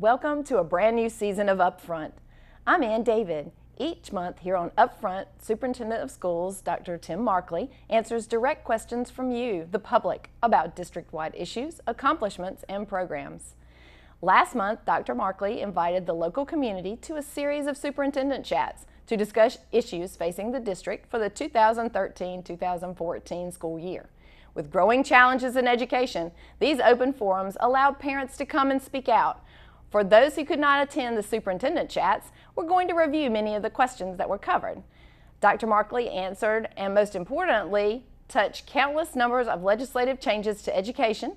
Welcome to a brand new season of UpFront. I'm Ann David. Each month here on UpFront, Superintendent of Schools, Dr. Tim Markley, answers direct questions from you, the public, about district-wide issues, accomplishments, and programs. Last month, Dr. Markley invited the local community to a series of Superintendent Chats to discuss issues facing the district for the 2013-2014 school year. With growing challenges in education, these open forums allowed parents to come and speak out. For those who could not attend the Superintendent Chats, we're going to review many of the questions that were covered. Dr. Markley answered, and most importantly, touched countless numbers of legislative changes to education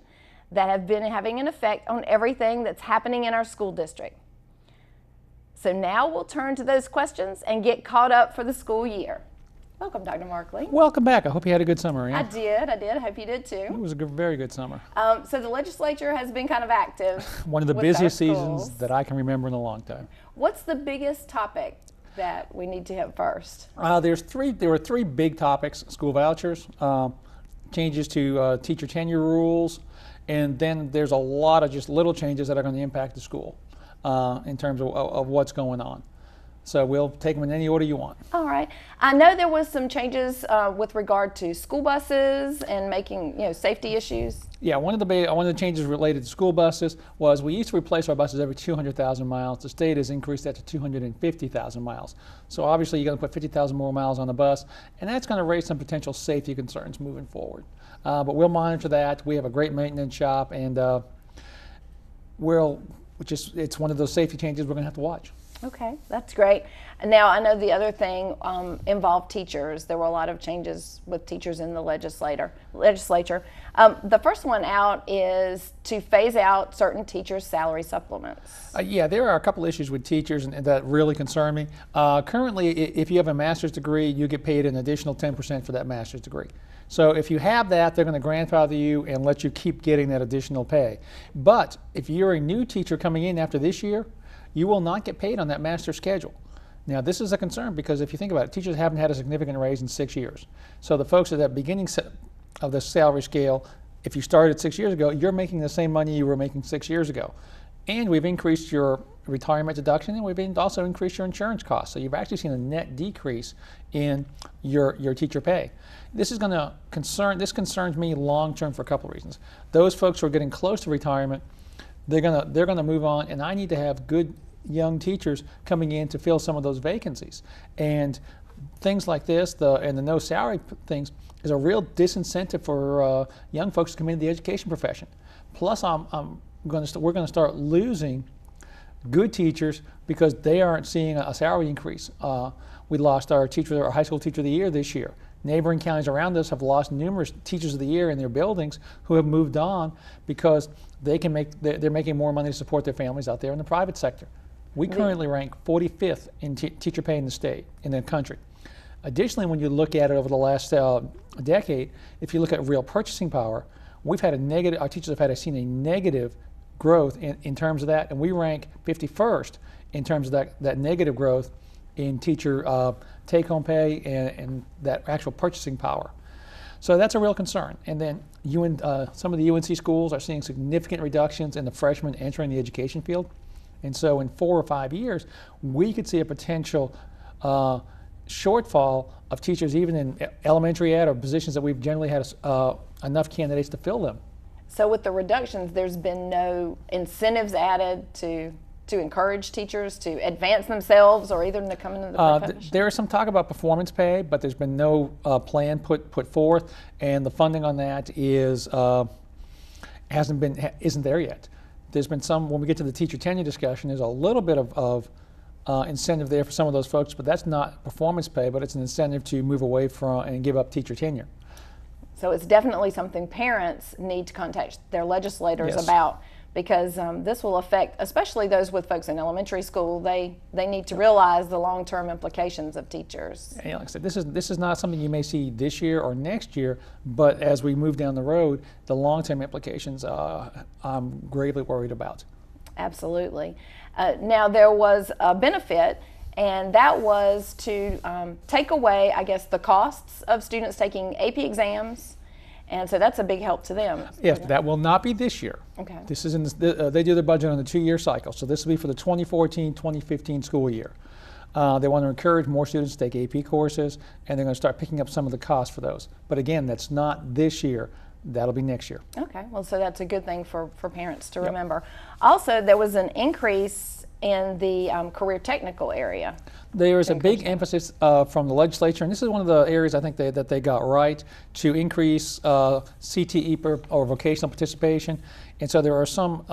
that have been having an effect on everything that's happening in our school district. So now we'll turn to those questions and get caught up for the school year. Welcome, Dr. Markley. Welcome back. I hope you had a good summer, Ann. I did. I hope you did too. It was a very good summer. So the legislature has been kind of active. One of the busiest seasons that I can remember in a long time. What's the biggest topic that we need to hit first? There were three big topics: school vouchers, changes to teacher tenure rules, and then there's a lot of just little changes that are going to impact the school in terms of what's going on. So we'll take them in any order you want. All right. I know there was some changes with regard to school buses and making safety issues. Yeah, one of the changes related to school buses was we used to replace our buses every 200,000 miles. The state has increased that to 250,000 miles. So obviously you're going to put 50,000 more miles on the bus, and that's going to raise some potential safety concerns moving forward. But we'll monitor that. We have a great maintenance shop, and it's one of those safety changes we're going to have to watch. Okay, that's great. Now, I know the other thing involved teachers. There were a lot of changes with teachers in the legislature. The first one out is to phase out certain teachers' salary supplements. Yeah, there are a couple issues with teachers and that really concern me. Currently, if you have a master's degree, you get paid an additional 10% for that master's degree. So if you have that, they're going to grandfather you and let you keep getting that additional pay. But if you're a new teacher coming in after this year, you will not get paid on that master schedule. Now, this is a concern because if you think about it, teachers haven't had a significant raise in 6 years. So the folks at that beginning of the salary scale, if you started 6 years ago, you're making the same money you were making 6 years ago. And we've increased your retirement deduction, and we've also increased your insurance costs. So you've actually seen a net decrease in your teacher pay. This concerns me long term for a couple of reasons. Those folks who are getting close to retirement, they're gonna move on, and I need to have good young teachers coming in to fill some of those vacancies. And things like this, and the no salary things, is a real disincentive for young folks to come into the education profession. Plus, we're going to start losing good teachers because they aren't seeing a salary increase. We lost our high school teacher of the year this year. Neighboring counties around us have lost numerous teachers of the year in their buildings who have moved on because they're making more money to support their families out there in the private sector. We currently rank 45th in teacher pay in the country. Additionally, when you look at it over the last decade, if you look at real purchasing power, our teachers have seen a negative growth in terms of that, and we rank 51st in terms of that negative growth in teacher take-home pay and that actual purchasing power. So that's a real concern. And then some of the UNC schools are seeing significant reductions in the freshmen entering the education field. And so in 4 or 5 years, we could see a potential shortfall of teachers even in elementary ed or positions that we've generally had enough candidates to fill them. So with the reductions, there's been no incentives added to encourage teachers to advance themselves or even to come into the profession? There is some talk about performance pay, but there's been no plan put forth, and the funding on that isn't there yet. There's been some, when we get to the teacher tenure discussion, there's a little bit of incentive there for some of those folks, but that's not performance pay, but it's an incentive to move away from and give up teacher tenure. So it's definitely something parents need to contact their legislators about, because this will affect, especially those with folks in elementary school. They need to realize the long-term implications of teachers. And like I said, this is not something you may see this year or next year, but as we move down the road, the long-term implications I'm gravely worried about. Absolutely. Now there was a benefit, and that was to take away, I guess, the costs of students taking AP exams And so that's a big help to them. Yes, that will not be this year. Okay. This is they do their budget on a 2-year cycle, so this will be for the 2014-2015 school year. They want to encourage more students to take AP courses, and they're going to start picking up some of the costs for those. But again, that's not this year. That'll be next year. Okay, well, so that's a good thing for parents to remember. Also, there was an increase in the career technical area. There is a big emphasis from the legislature, and this is one of the areas I think that they got right, to increase CTE or vocational participation. And so there are some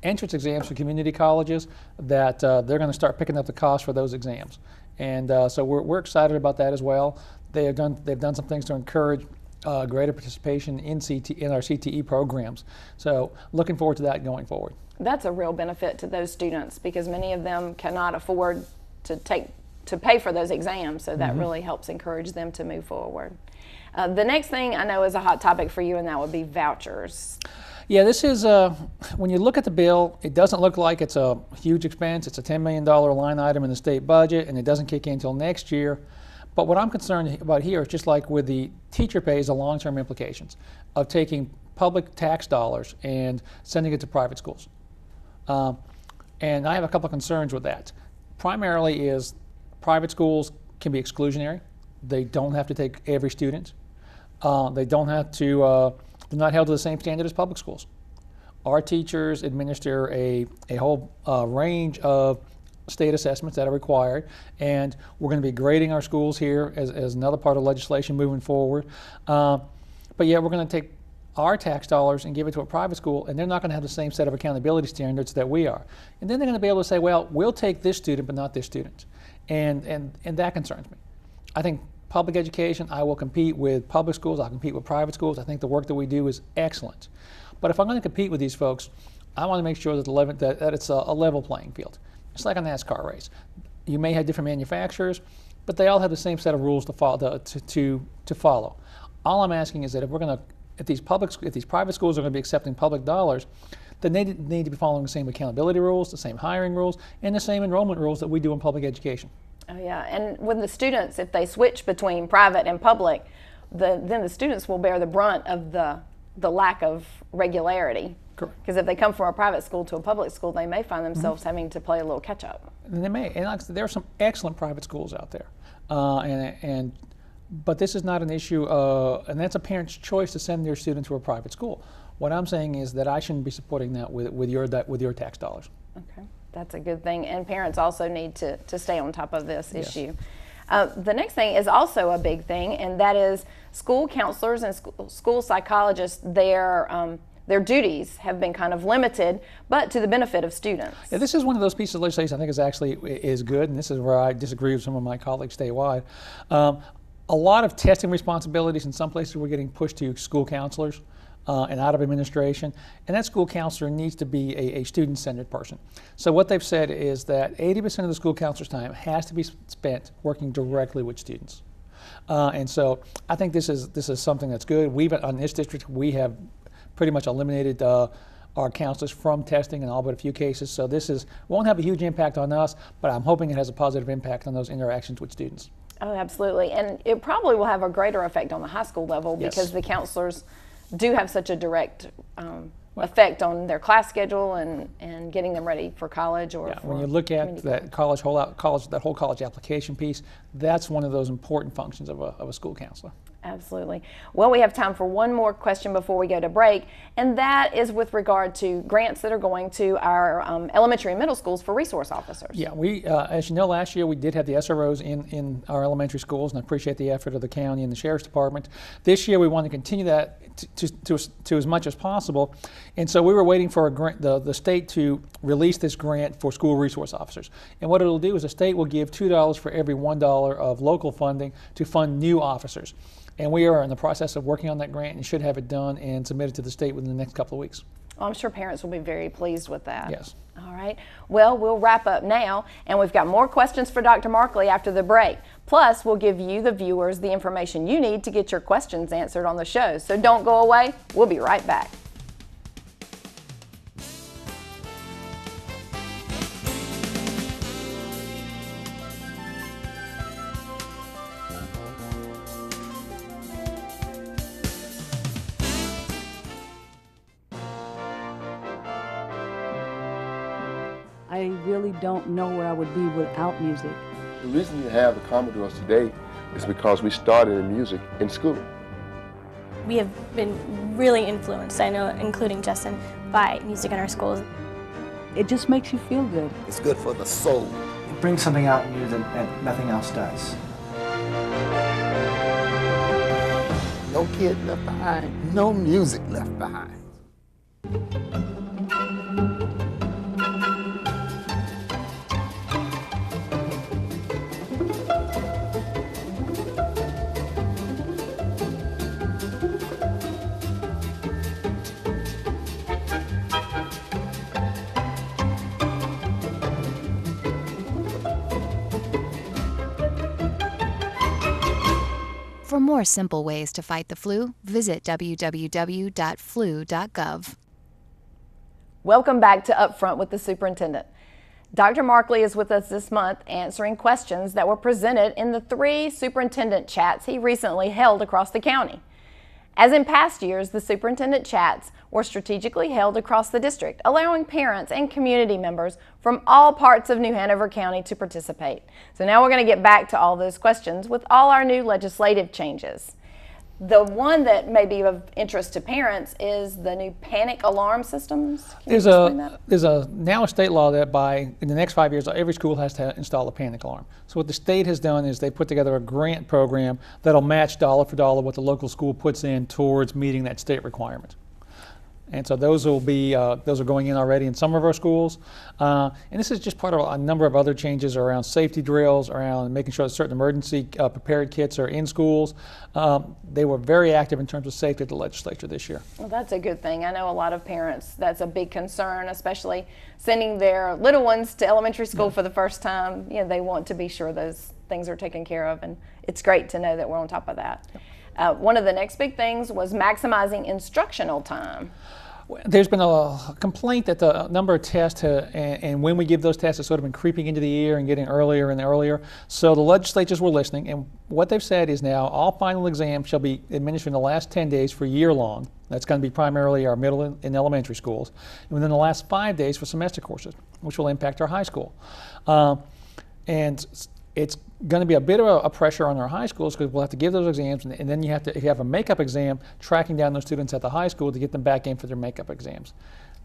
entrance exams for community colleges that they're going to start picking up the cost for those exams. And so we're excited about that as well. They've done some things to encourage greater participation in our CTE programs. So looking forward to that going forward. That's a real benefit to those students because many of them cannot afford to pay for those exams, so that really helps encourage them to move forward. The next thing I know is a hot topic for you, and that would be vouchers. Yeah, this is, when you look at the bill, it doesn't look like it's a huge expense. It's a $10 million line item in the state budget, and it doesn't kick in until next year. But what I'm concerned about here is just like with the teacher pays, the long-term implications of taking public tax dollars and sending it to private schools. And I have a couple of concerns with that. Primarily is private schools can be exclusionary. They don't have to take every student. They don't have to, they're not held to the same standard as public schools. Our teachers administer a whole range of state assessments that are required, and we're going to be grading our schools here as another part of legislation moving forward. But yeah, we're going to take our tax dollars and give it to a private school, and they're not going to have the same set of accountability standards that we are. And then they're going to be able to say, well, we'll take this student but not this student. And that concerns me. I think public education, I will compete with public schools, I'll compete with private schools. I think the work that we do is excellent. But if I'm going to compete with these folks, I want to make sure that it's a level playing field. It's like a NASCAR race. You may have different manufacturers, but they all have the same set of rules to follow. All I'm asking is that if these private schools are going to be accepting public dollars, then they need to be following the same accountability rules, the same hiring rules, and the same enrollment rules that we do in public education. Oh yeah, and when the students, if they switch between private and public, then the students will bear the brunt of the lack of regularity. Because if they come from a private school to a public school, they may find themselves having to play a little catch up. And they may, and like I said, there are some excellent private schools out there, but this is not an issue, and that's a parent's choice to send their student to a private school. What I'm saying is that I shouldn't be supporting that with your tax dollars. Okay, that's a good thing, and parents also need to stay on top of this issue. The next thing is also a big thing, and that is school counselors and school psychologists. Their duties have been kind of limited, but to the benefit of students. Yeah, this is one of those pieces of legislation I think is good, and this is where I disagree with some of my colleagues statewide. A lot of testing responsibilities in some places we're getting pushed to school counselors and out of administration, and that school counselor needs to be a student-centered person. So what they've said is that 80% of the school counselor's time has to be spent working directly with students. And so I think this is something that's good. On this district, we have pretty much eliminated our counselors from testing in all but a few cases. So this won't have a huge impact on us, but I'm hoping it has a positive impact on those interactions with students. Oh, absolutely. And it probably will have a greater effect on the high school level because the counselors do have such a direct effect on their class schedule and getting them ready for college or when you look at that whole college application piece, that's one of those important functions of a school counselor. Absolutely. Well, we have time for one more question before we go to break, and that is with regard to grants that are going to our elementary and middle schools for resource officers. Yeah, we, as you know, last year we did have the SROs in our elementary schools, and I appreciate the effort of the county and the sheriff's department. This year we want to continue that to as much as possible, and so we were waiting for the state to release this grant for school resource officers. And what it'll do is the state will give $2 for every $1 of local funding to fund new officers. And we are in the process of working on that grant and should have it done and submitted to the state within the next couple of weeks. Well, I'm sure parents will be very pleased with that. Yes. All right. Well, we'll wrap up now, and we've got more questions for Dr. Markley after the break. Plus, we'll give you, the viewers, the information you need to get your questions answered on the show. So don't go away. We'll be right back. I really don't know where I would be without music. The reason you have the Commodores today is because we started in music in school. We have been really influenced, I know, including Justin, by music in our schools. It just makes you feel good. It's good for the soul. It brings something out in you that nothing else does. No kid left behind, no music left behind. For more simple ways to fight the flu, visit www.flu.gov. Welcome back to UpFront with the Superintendent. Dr. Markley is with us this month answering questions that were presented in the 3 Superintendent Chats he recently held across the county. As in past years, the Superintendent Chats were strategically held across the district, allowing parents and community members from all parts of New Hanover County to participate. So now we're going to get back to all those questions with all our new legislative changes. The one that may be of interest to parents is the new panic alarm systems. There's now a state law that in the next 5 years, every school has to install a panic alarm. So what the state has done is they put together a grant program that'll match dollar for dollar what the local school puts in towards meeting that state requirement. And so those are going in already in some of our schools. And this is just part of a number of other changes around safety drills, around making sure that certain emergency prepared kits are in schools. They were very active in terms of safety at the legislature this year. Well, that's a good thing. I know a lot of parents, that's a big concern, especially sending their little ones to elementary school for the first time. You know, they want to be sure those things are taken care of, and it's great to know that we're on top of that. One of the next big things was maximizing instructional time. There's been a complaint that the number of tests and when we give those tests has sort of been creeping into the year and getting earlier and earlier. So the legislatures were listening, and what they've said is now all final exams shall be administered in the last 10 days for year long. That's going to be primarily our middle and elementary schools. And within the last 5 days for semester courses, which will impact our high school. And it's going to be a bit of a pressure on our high schools because we'll have to give those exams, and then if you have a makeup exam, tracking down those students at the high school to get them back in for their makeup exams.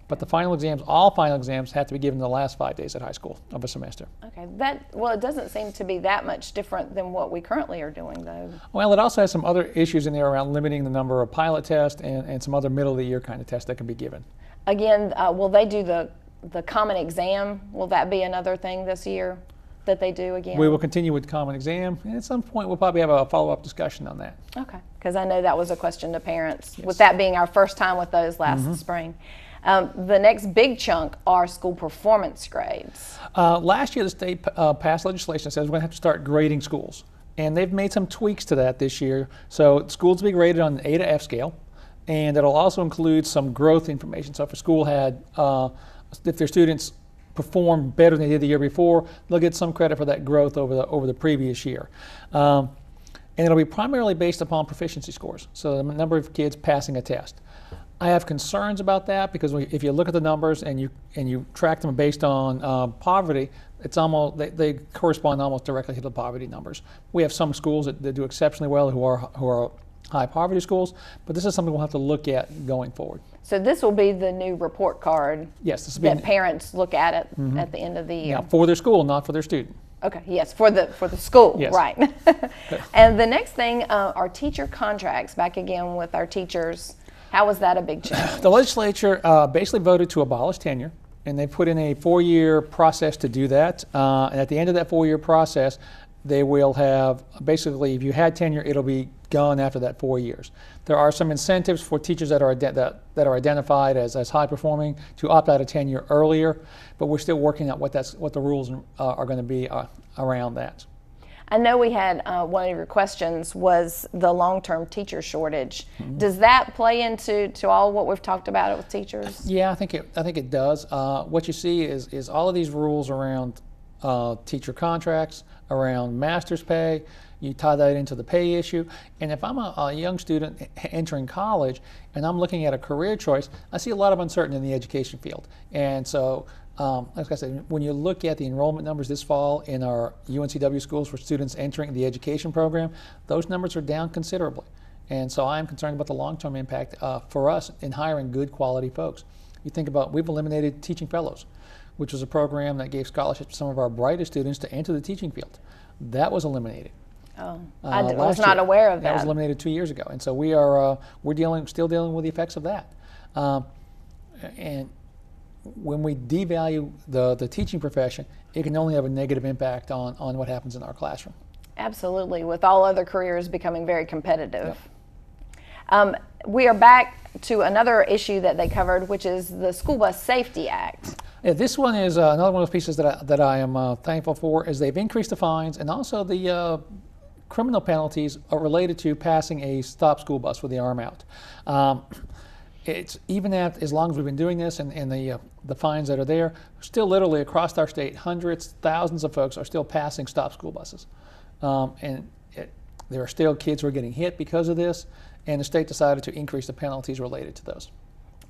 But the final exams, all final exams, have to be given the last 5 days at high school of a semester. Okay, well, it doesn't seem to be that much different than what we currently are doing, though. Well, it also has some other issues in there around limiting the number of pilot tests and some other middle of the year kind of tests that can be given. Again, will they do the common exam? Will that be another thing this year that they do again? We will continue with the common exam, and at some point we'll probably have a follow-up discussion on that. Okay, because I know that was a question to parents, yes, with that being our first time with those last spring. The next big chunk are school performance grades. Last year the state passed legislation that says we're going to have to start grading schools, and they've made some tweaks to that this year. So schools will be graded on an A to F scale, and it'll also include some growth information. So if a school had, if their students perform better than they did the year before, they'll get some credit for that growth over the previous year. And it'll be primarily based upon proficiency scores, so the number of kids passing a test. I have concerns about that because if you look at the numbers and you track them based on poverty, it's almost they correspond almost directly to the poverty numbers. We have some schools that do exceptionally well who are high poverty schools, but this is something we'll have to look at going forward. So this will be the new report card, yes, this will be that parents look at it at the end of the year. Now, for their school, not for their student. Okay, yes, for the school, yes, right. And the next thing are teacher contracts, back again with our teachers. How was that a big change? The legislature basically voted to abolish tenure, and they put in a 4-year process to do that. And at the end of that 4-year process, they will have, basically, if you had tenure, it'll be gone after that 4 years. There are some incentives for teachers that are identified as high performing to opt out of tenure earlier, but we're still working out what the rules are going to be around that. I know we had one of your questions was the long-term teacher shortage. Does that play into all what we've talked about with teachers? Yeah, I think it does. What you see is all of these rules around teacher contracts, around master's pay. You tie that into the pay issue. And if I'm a young student entering college and I'm looking at a career choice, I see a lot of uncertainty in the education field. And so like I said, when you look at the enrollment numbers this fall in our UNCW schools for students entering the education program, those numbers are down considerably. And so I'm concerned about the long-term impact for us in hiring good quality folks. You think about, we've eliminated teaching fellows, which was a program that gave scholarships to some of our brightest students to enter the teaching field. That was eliminated. Oh, I was not aware of that. That was eliminated 2 years ago, and so we are still dealing with the effects of that. And when we devalue the teaching profession, it can only have a negative impact on what happens in our classroom. Absolutely, with all other careers becoming very competitive. Yep. We are back to another issue that they covered, which is the School Bus Safety Act. Yeah, this one is another one of those pieces that I am thankful for, is they've increased the fines and also the criminal penalties are related to passing a stop school bus with the arm out. It's even as long as we've been doing this and the fines that are there, still literally across our state, hundreds, thousands of folks are still passing stop school buses. There are still kids who are getting hit because of this, and the state decided to increase the penalties related to those.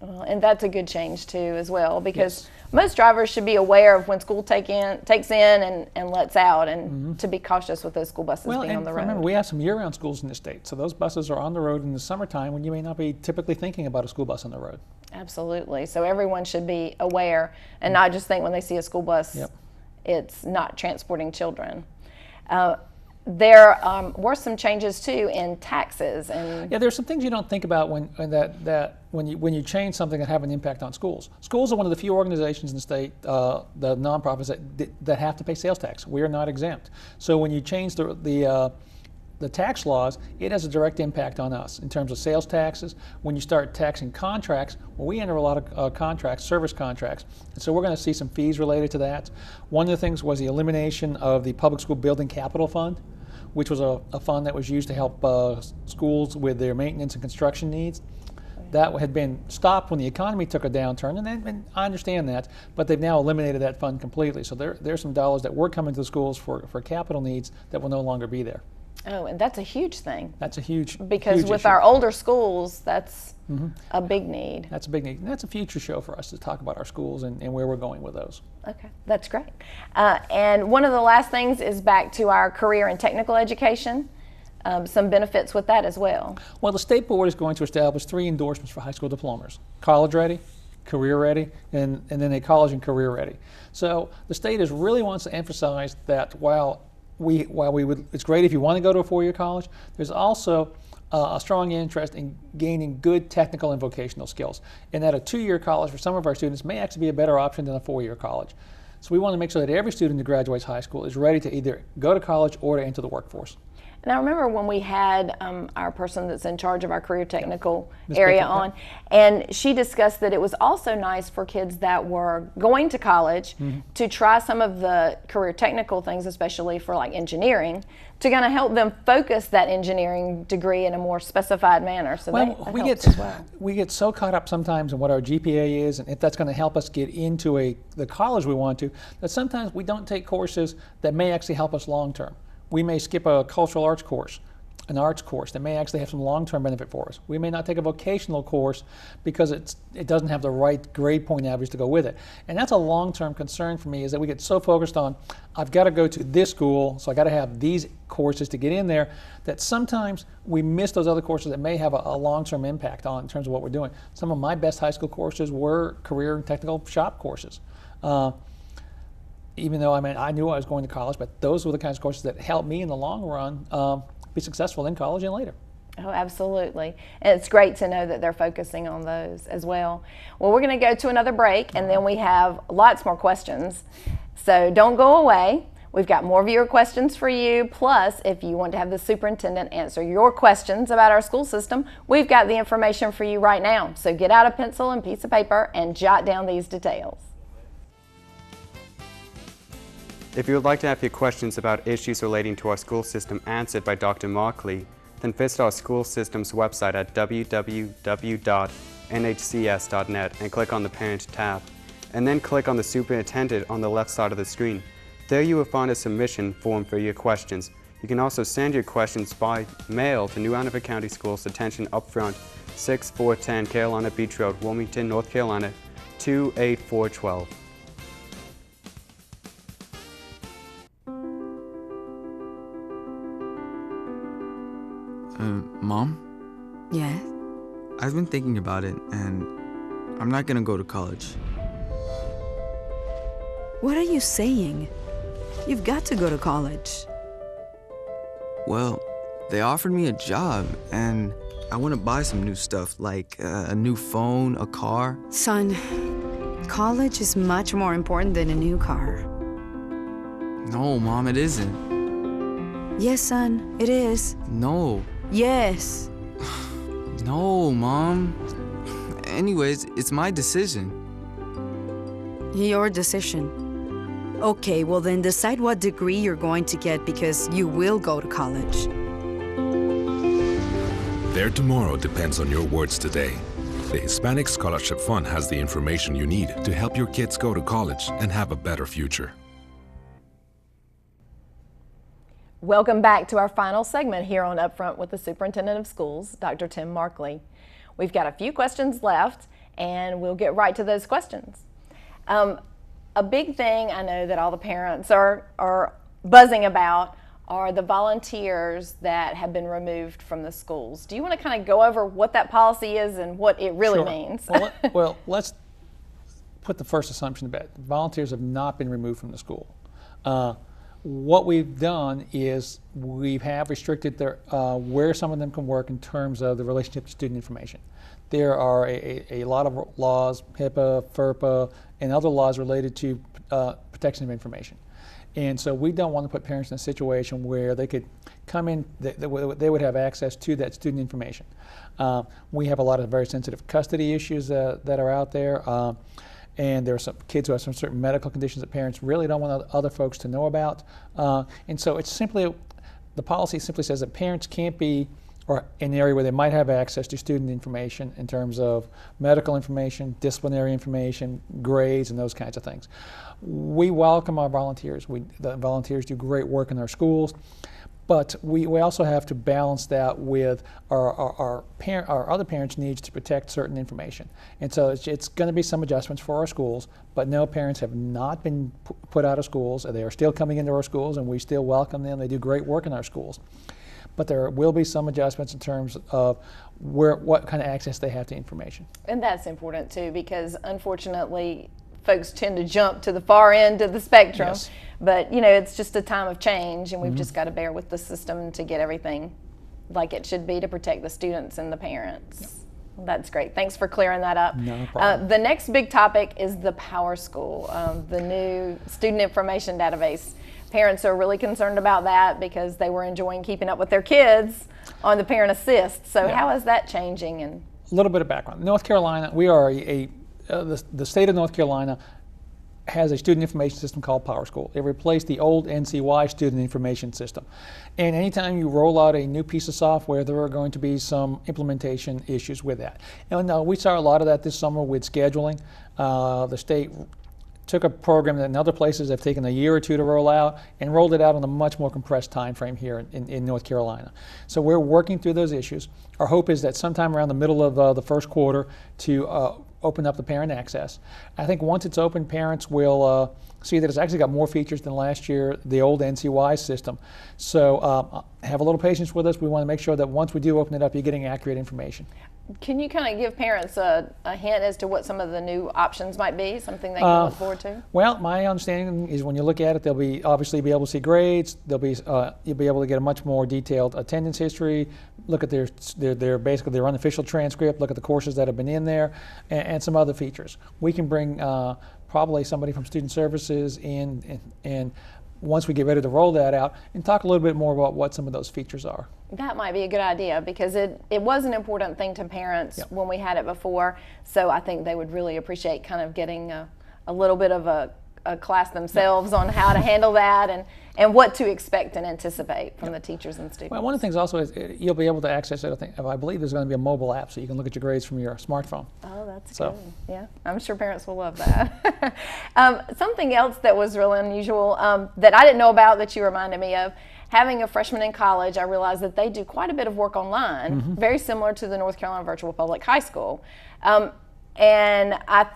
Well, and that's a good change too as well, because most drivers should be aware of when school takes in and lets out, and to be cautious with those school buses being on the road. Remember, we have some year-round schools in the state, so those buses are on the road in the summertime when you may not be typically thinking about a school bus on the road. Absolutely. So everyone should be aware and not just think when they see a school bus it's not transporting children. There were some changes too in taxes, and there's some things you don't think about when you change something that have an impact on schools. Schools are one of the few organizations in the state, the nonprofits that have to pay sales tax. We are not exempt. So when you change the tax laws, it has a direct impact on us in terms of sales taxes. When you start taxing contracts, well, we enter a lot of contracts, service contracts, and so we're going to see some fees related to that. One of the things was the elimination of the Public School Building Capital Fund, which was a fund that was used to help schools with their maintenance and construction needs. That had been stopped when the economy took a downturn, and I understand that, but they've now eliminated that fund completely. So there's some dollars that were coming to the schools for capital needs that will no longer be there. Oh, and that's a huge thing. That's a huge because huge with issue. Our older schools, that's a big need. That's a big need. And that's a future show for us to talk about our schools and where we're going with those. Okay, that's great. And one of the last things is back to our career and technical education. Some benefits with that as well. Well, the state board is going to establish 3 endorsements for high school diplomas: college ready, career ready, and then a college and career ready. So the state really wants to emphasize that while it's great if you want to go to a 4-year college, there's also a strong interest in gaining good technical and vocational skills, and that a 2-year college for some of our students may actually be a better option than a 4-year college. So we want to make sure that every student who graduates high school is ready to either go to college or to enter the workforce. And I remember when we had our person that's in charge of our career technical area on, and she discussed that it was also nice for kids that were going to college to try some of the career technical things, especially for like engineering, to kind of help them focus that engineering degree in a more specified manner. So we get so caught up sometimes in what our GPA is and if that's going to help us get into the college we want to, that sometimes we don't take courses that may actually help us long term. We may skip a cultural arts course, an arts course that may actually have some long-term benefit for us. We may not take a vocational course because it doesn't have the right grade point average to go with it. And that's a long-term concern for me, is that we get so focused on, I've got to go to this school, so I got to have these courses to get in there, that sometimes we miss those other courses that may have a long-term impact on in terms of what we're doing. Some of my best high school courses were career and technical shop courses. Even though I knew I was going to college, but those were the kinds of courses that helped me in the long run be successful in college and later. Oh, absolutely. And it's great to know that they're focusing on those as well. Well, we're going to go to another break, and then we have lots more questions. So don't go away. We've got more viewer questions for you. Plus, if you want to have the superintendent answer your questions about our school system, we've got the information for you right now. So get out a pencil and piece of paper and jot down these details. If you would like to have your questions about issues relating to our school system answered by Dr. Markley, then visit our school system's website at www.nhcs.net and click on the Parent tab, and then click on the Superintendent on the left side of the screen. There you will find a submission form for your questions. You can also send your questions by mail to New Hanover County Schools, attention UpFront, 6410 Carolina Beach Road, Wilmington, North Carolina, 28412. Mom? Yes? I've been thinking about it, and I'm not gonna go to college. What are you saying? You've got to go to college. Well, they offered me a job, and I want to buy some new stuff, like a new phone, a car. Son, college is much more important than a new car. No, Mom, it isn't. Yes, son, it is. No. Yes. No, Mom. Anyways, it's my decision. Your decision. Okay, well then decide what degree you're going to get because you will go to college. Their tomorrow depends on your words today. The Hispanic Scholarship Fund has the information you need to help your kids go to college and have a better future. Welcome back to our final segment here on Upfront with the Superintendent of Schools, Dr. Tim Markley. We've got a few questions left, and we'll get right to those questions. A big thing I know that all the parents are buzzing about are the volunteers that have been removed from the schools. Do you want to kind of go over what that policy is and what it really means? Well, let's put the first assumption to bed. Volunteers have not been removed from the school. What we've done is we have restricted their, where some of them can work in terms of the relationship to student information. There are a lot of laws, HIPAA, FERPA, and other laws related to protection of information. And so we don't want to put parents in a situation where they could come in, they would have access to that student information. We have a lot of very sensitive custody issues that are out there. And there are some kids who have some certain medical conditions that parents really don't want other folks to know about. And so it's simply, the policy simply says that parents can't be, or in an area where they might have access to student information in terms of medical information, disciplinary information, grades, and those kinds of things. We welcome our volunteers. The volunteers do great work in our schools. But we also have to balance that with our other parents' needs to protect certain information. And so it's going to be some adjustments for our schools, but no, parents have not been put out of schools. They are still coming into our schools, and we still welcome them. They do great work in our schools. But there will be some adjustments in terms of what kind of access they have to information. And that's important too, because unfortunately, folks tend to jump to the far end of the spectrum. Yes. But you know, it's just a time of change, and we've just got to bear with the system to get everything like it should be to protect the students and the parents. Yep. Well, that's great. Thanks for clearing that up. No problem. The next big topic is the PowerSchool, the new student information database. Parents are really concerned about that because they were enjoying keeping up with their kids on the Parent Assist. So how is that changing? And a little bit of background. North Carolina, we are the state of North Carolina has a student information system called PowerSchool. It replaced the old NCY student information system. And anytime you roll out a new piece of software, there are going to be some implementation issues with that. And we saw a lot of that this summer with scheduling. The state took a program that in other places have taken a year or two to roll out and rolled it out in a much more compressed time frame here in North Carolina. So we're working through those issues. Our hope is that sometime around the middle of the first quarter to open up the parent access. I think once it's open, parents will see that it's actually got more features than last year, the old NCY system. So have a little patience with us. We want to make sure that once we do open it up, you're getting accurate information. Can you kind of give parents a hint as to what some of the new options might be, something they can look forward to? Well, my understanding is when you look at it, they'll obviously be able to see grades. You'll be able to get a much more detailed attendance history, look at their basically their unofficial transcript, look at the courses that have been in there, and some other features. We can bring probably somebody from Student Services in and once we get ready to roll that out, and talk a little bit more about what some of those features are. That might be a good idea because it was an important thing to parents when we had it before. So I think they would really appreciate kind of getting a little bit of a class themselves on how to handle that and what to expect and anticipate from the teachers and students. Well, one of the things also is you'll be able to access it. I believe there's going to be a mobile app so you can look at your grades from your smartphone. Oh, that's good. Yeah, I'm sure parents will love that. Something else that was really unusual that I didn't know about that you reminded me of, having a freshman in college, I realized that they do quite a bit of work online, very similar to the North Carolina Virtual Public High School. And I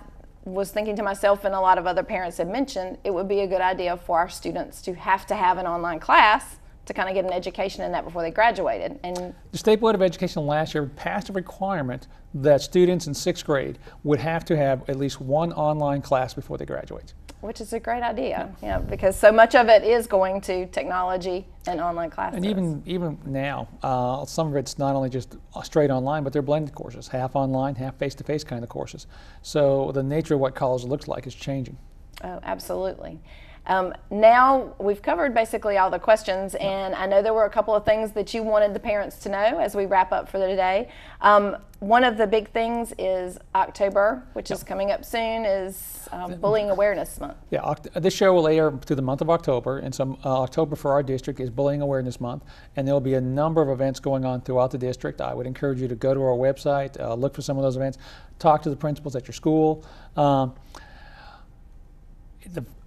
was thinking to myself, and a lot of other parents had mentioned, it would be a good idea for our students to have an online class to kind of get an education in that before they graduated. And the State Board of Education last year passed a requirement that students in 6th grade would have to have at least one online class before they graduate. which is a great idea, because so much of it is going to technology and online classes. And even now, some of it's not only just straight online, but they're blended courses, half online, half face-to-face kind of courses. So the nature of what college looks like is changing. Oh, absolutely. Now we've covered basically all the questions, and I know there were a couple of things that you wanted the parents to know as we wrap up for the day. One of the big things is October, which is coming up soon, is Bullying Awareness Month. Yeah, this show will air through the month of October, and so October for our district is Bullying Awareness Month, and there will be a number of events going on throughout the district. I would encourage you to go to our website, look for some of those events, talk to the principals at your school. The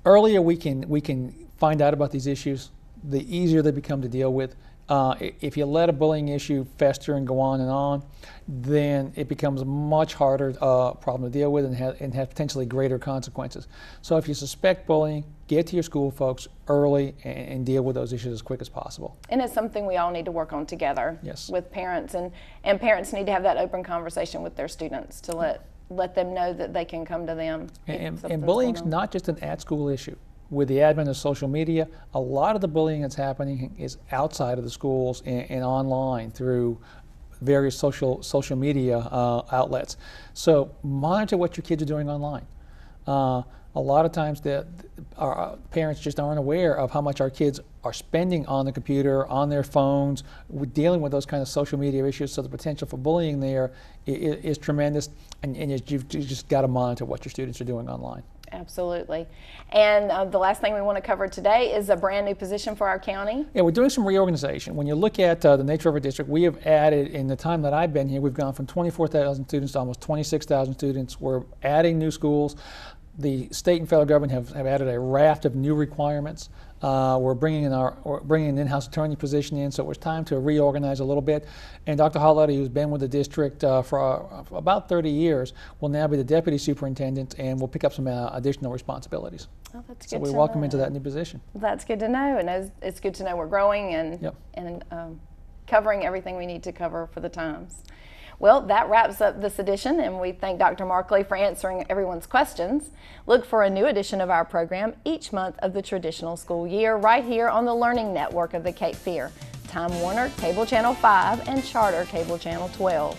earlier we can find out about these issues, the easier they become to deal with. If you let a bullying issue fester and go on, then it becomes a much harder problem to deal with and have potentially greater consequences. So if you suspect bullying, get to your school folks early and deal with those issues as quick as possible. And it's something we all need to work on together with parents, and parents need to have that open conversation with their students to let them know that they can come to them. And bullying's not just an at-school issue. With the advent of social media, a lot of the bullying that's happening is outside of the schools and online through various social media outlets. So monitor what your kids are doing online. A lot of times our parents just aren't aware of how much our kids are spending on the computer, on their phones, dealing with those kind of social media issues, so the potential for bullying there is tremendous, and you've just got to monitor what your students are doing online. Absolutely. And the last thing we want to cover today is a brand new position for our county. Yeah, we're doing some reorganization. When you look at the nature of our district, we have added, in the time that I've been here, we've gone from 24,000 students to almost 26,000 students. We're adding new schools. The state and federal government have added a raft of new requirements. We're bringing an in-house attorney position in, so it was time to reorganize a little bit. And Dr. Holletti, who's been with the district for about 30 years, will now be the deputy superintendent and will pick up some additional responsibilities. Oh, that's good. So we welcome into that new position. That's good to know, and it's good to know we're growing and covering everything we need to cover for the times. Well, that wraps up this edition, and we thank Dr. Markley for answering everyone's questions. Look for a new edition of our program each month of the traditional school year right here on the Learning Network of the Cape Fear, Time Warner Cable Channel 5 and Charter Cable Channel 12.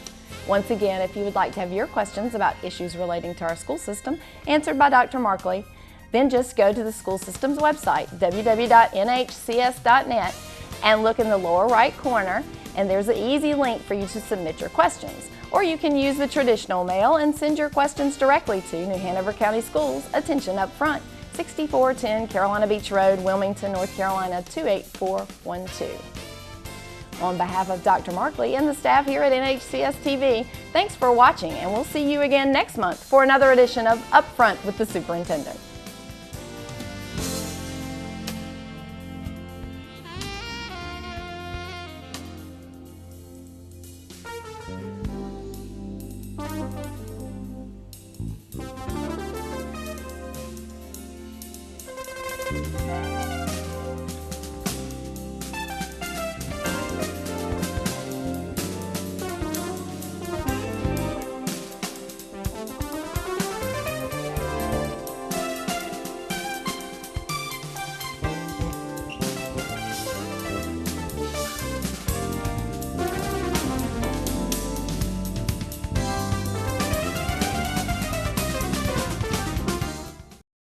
Once again, if you would like to have your questions about issues relating to our school system answered by Dr. Markley, then just go to the school system's website, www.nhcs.net, and look in the lower right corner, and there's an easy link for you to submit your questions. Or you can use the traditional mail and send your questions directly to New Hanover County Schools, Attention Up Front, 6410 Carolina Beach Road, Wilmington, North Carolina 28412. On behalf of Dr. Markley and the staff here at NHCS TV, thanks for watching, and we'll see you again next month for another edition of Up Front with the Superintendent.